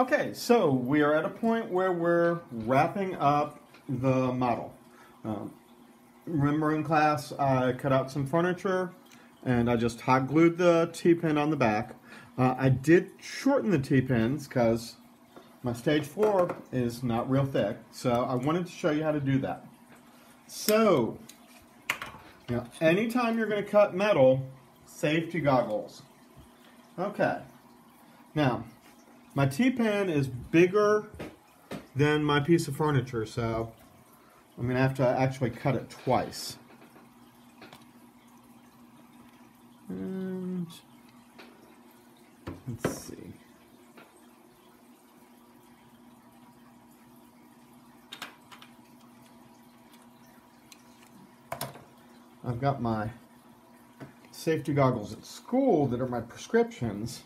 Okay, so we are at a point where we're wrapping up the model. Remember in class I cut out some furniture and I just hot glued the T-pin on the back. I did shorten the T-pins because my stage 4 is not real thick, so I wanted to show you how to do that. So, anytime you're going to cut metal, safety goggles. Okay, now my T-pin is bigger than my piece of furniture, so I'm going to have to actually cut it twice. And let's see. I've got my safety goggles at school that are my prescriptions,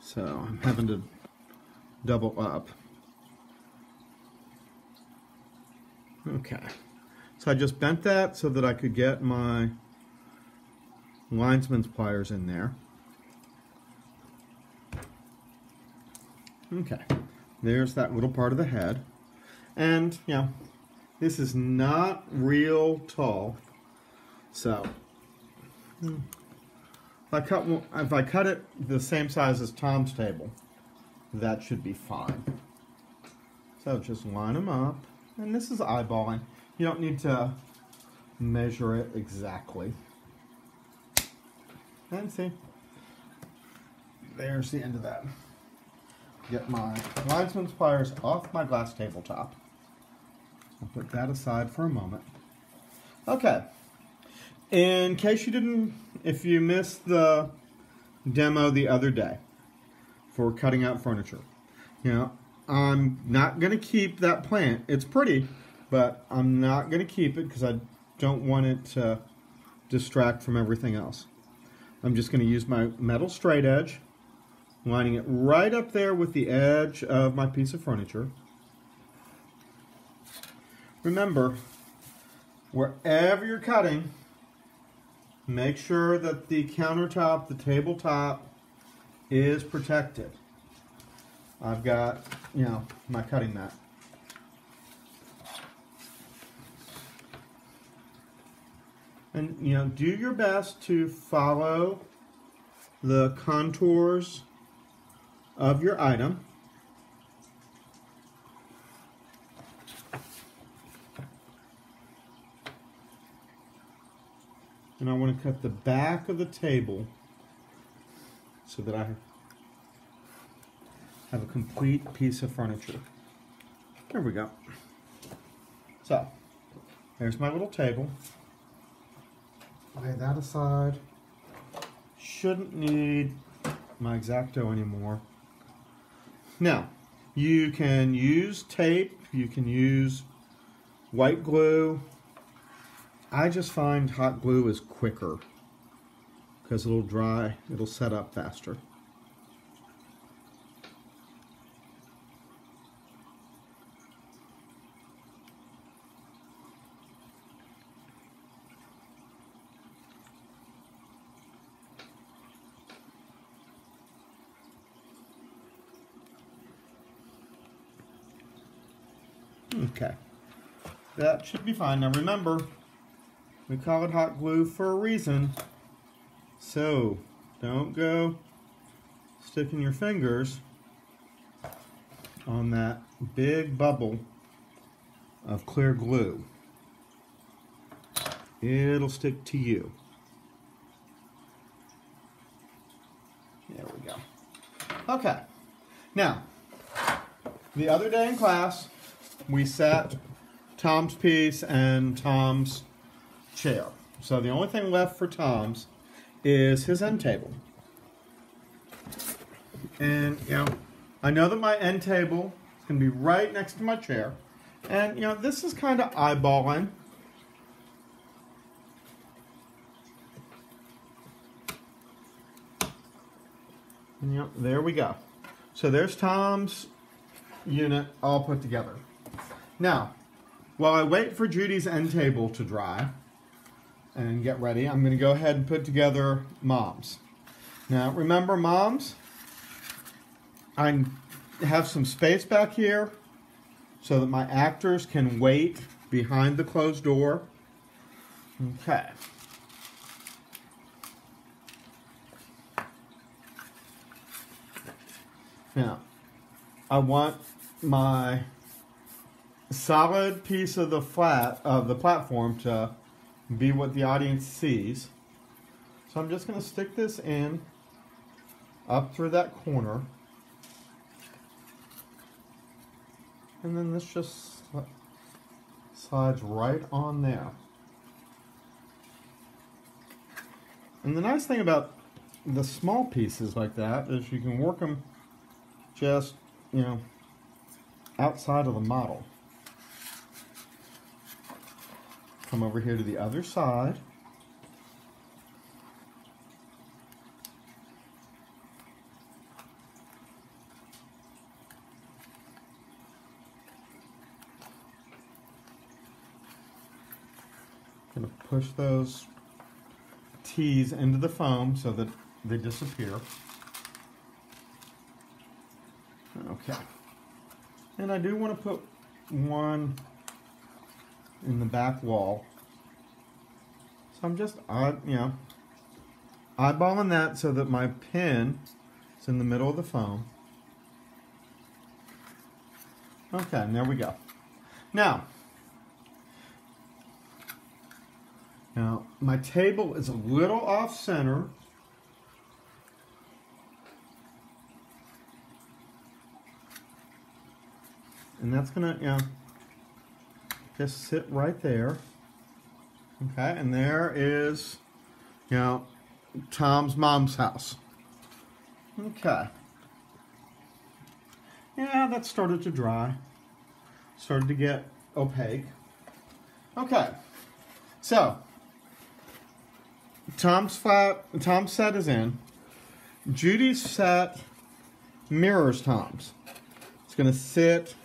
so I'm having to double up. Okay, so I just bent that so that I could get my linesman's pliers in there. Okay, there's that little part of the head. And, this is not real tall. So, if I cut it the same size as Tom's table, that should be fine. So just line them up. And this is eyeballing. You don't need to measure it exactly. And see, there's the end of that. Get my linesman's pliers off my glass tabletop. I'll put that aside for a moment. Okay. In case you didn't, if you missed the demo the other day for cutting out furniture, I'm not going to keep that plant. It's pretty, but I'm not going to keep it because I don't want it to distract from everything else. I'm just going to use my metal straight edge, lining it right up there with the edge of my piece of furniture. Remember, wherever you're cutting, make sure that the countertop, the tabletop, is protected. I've got, my cutting mat. And, do your best to follow the contours of your item. And I want to cut the back of the table so that I have a complete piece of furniture. There we go. So, there's my little table. Lay that aside. Shouldn't need my X-Acto anymore. Now, you can use tape, you can use white glue. I just find hot glue is quicker because it'll dry, it'll set up faster. Okay, that should be fine. Now remember, we call it hot glue for a reason, so don't go sticking your fingers on that big bubble of clear glue. It'll stick to you. There we go. Okay, now, the other day in class, we set Tom's piece and Tom's chair. So the only thing left for Tom's is his end table. And, I know that my end table is going to be right next to my chair. And, this is kind of eyeballing. And, there we go. So there's Tom's unit all put together. Now, while I wait for Judy's end table to dry and get ready, I'm going to go ahead and put together Mom's. Now, remember Mom's? I have some space back here so that my actors can wait behind the closed door. Okay. Now, I want my solid piece of the platform to be what the audience sees. So I'm just going to stick this in up through that corner. And then this just slides right on there. And the nice thing about the small pieces like that is you can work them just, you know, outside of the model. Come over here to the other side. Going to push those T's into the foam so that they disappear. Okay. And I do want to put one in the back wall. So I'm just, eyeballing that so that my pin is in the middle of the foam. Okay, and there we go. Now, my table is a little off center. And that's gonna, just sit right there. Okay, and there is, Tom's mom's house. Okay. Yeah, that started to dry. Started to get opaque. Okay. So, Tom's set is in. Judy's set mirrors Tom's. It's going to sit,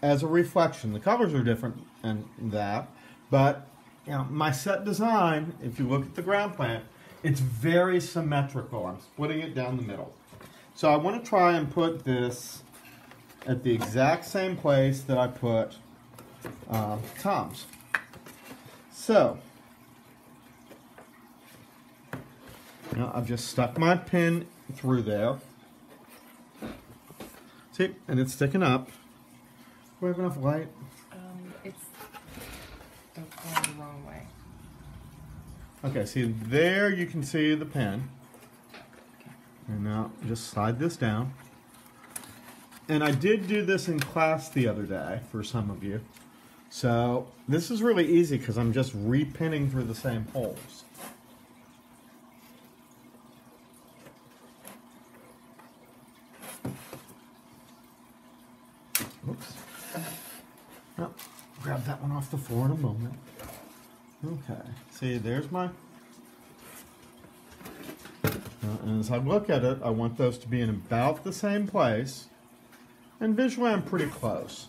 as a reflection. The colors are different and that, but my set design, if you look at the ground plan, it's very symmetrical. I'm splitting it down the middle. So I want to try and put this at the exact same place that I put Tom's. So, I've just stuck my pin through there. See, and it's sticking up. Do we have enough light? It's going the wrong way. Okay, see there you can see the pin. And now just slide this down. And I did do this in class the other day for some of you. So this is really easy because I'm just repinning through the same holes. Oops. Oh, grab that one off the floor in a moment. Okay. See, there's my... and as I look at it, I want those to be in about the same place. And visually, I'm pretty close.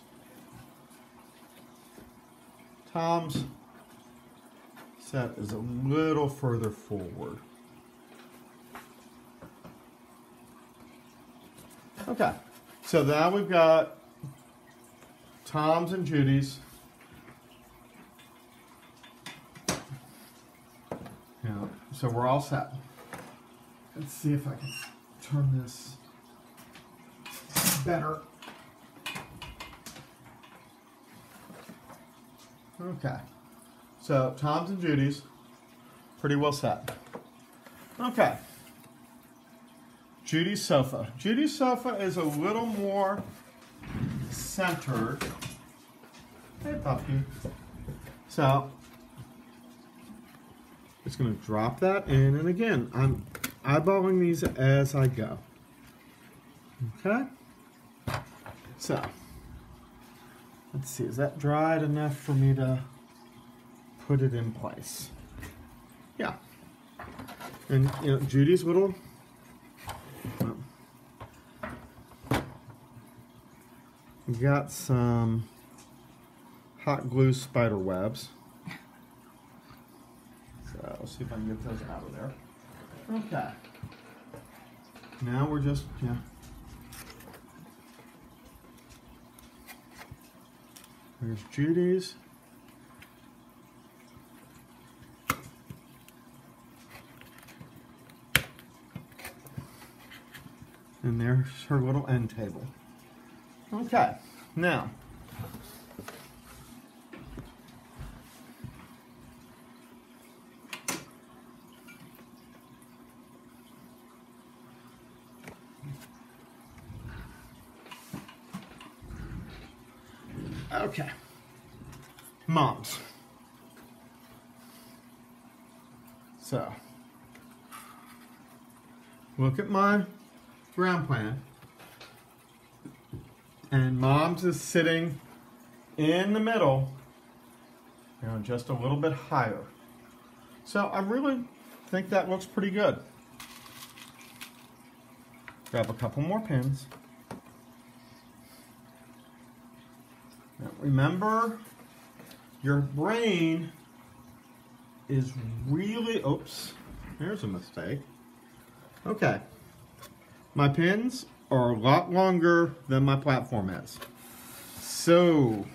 Tom's set is a little further forward. Okay, so now we've got Tom's and Judy's. So we're all set. Let's see if I can turn this better. Okay, so Tom's and Judy's, pretty well set. Okay, Judy's sofa. Judy's sofa is a little more centered. Hey, puppy. So, just going to drop that in, and again, I'm eyeballing these as I go. Okay, so. Let's see, is that dried enough for me to put it in place? Yeah. And, Judy's little... we got some hot glue spider webs. So, let's see if I can get those out of there. Okay. Now we're just, There's Judy's. And there's her little end table. Okay, now. Okay, moms. So, look at my ground plan, and mom's is sitting in the middle, you know, just a little bit higher. So I really think that looks pretty good. Grab a couple more pins. Now remember, your brain is really, oops, there's a mistake. Okay, my pins are a lot longer than my platform is. So,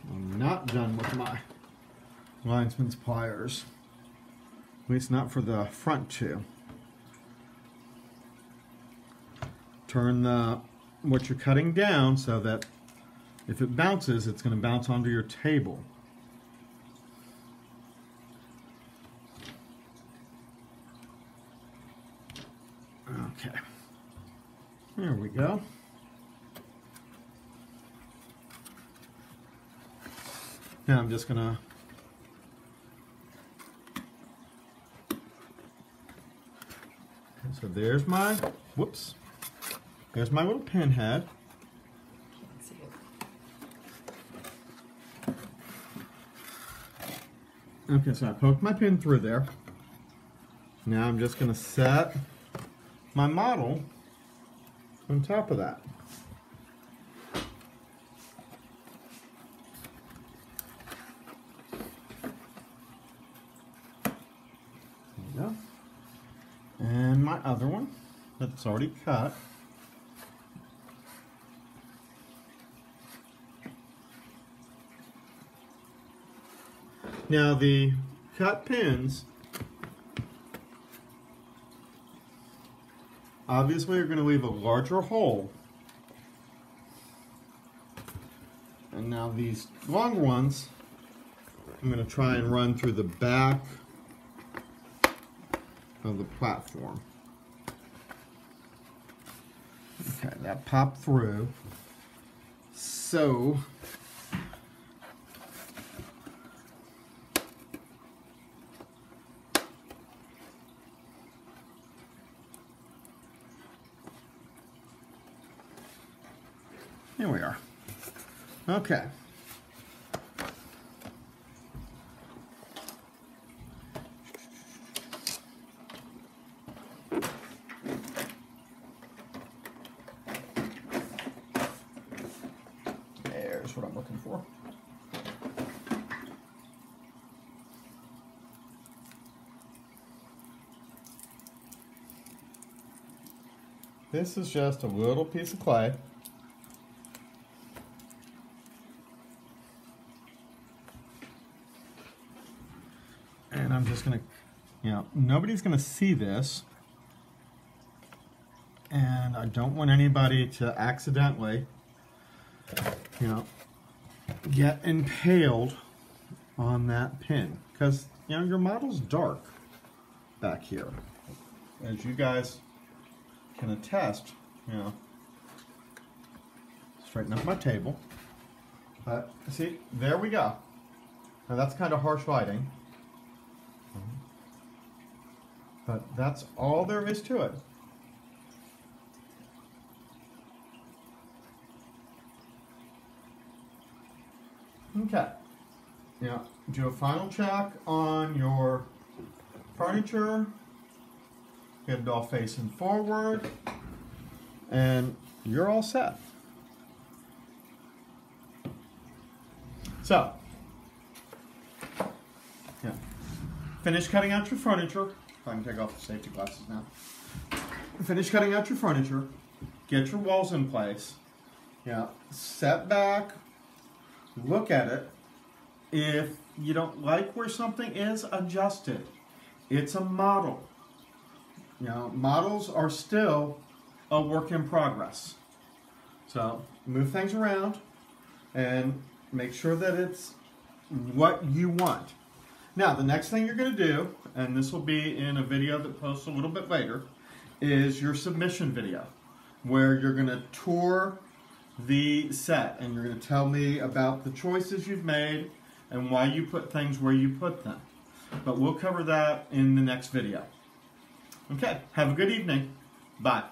I'm not done with my linesman's pliers. At least not for the front two. Turn what you're cutting down so that if it bounces, it's going to bounce onto your table. Okay, there we go. Now I'm just gonna so there's my there's my little pin head. Can't see it. Okay, so I poked my pin through there. Now I'm just gonna set my model on top of that. There we go. And my other one that's already cut. Now the cut pins obviously you're going to leave a larger hole. And now these long ones, I'm going to try and run through the back of the platform. Okay, that popped through. So, here we are. Okay. There's what I'm looking for. This is just a little piece of clay. And I'm just gonna, nobody's gonna see this. And I don't want anybody to accidentally, get impaled on that pin. Because, your model's dark back here. As you guys can attest, straighten up my table. But, see, there we go. Now that's kind of harsh lighting. But that's all there is to it. Okay. Now, do a final check on your furniture. Get it all facing forward. And you're all set. So, finish cutting out your furniture. I can take off the safety glasses now. Finish cutting out your furniture. Get your walls in place. Set back, look at it. If you don't like where something is, adjust it. It's a model. Models are still a work in progress. So move things around and make sure that it's what you want. Now, the next thing you're going to do, and this will be in a video that posts a little bit later, is your submission video, where you're going to tour the set and you're going to tell me about the choices you've made and why you put things where you put them. But we'll cover that in the next video. Okay, have a good evening. Bye.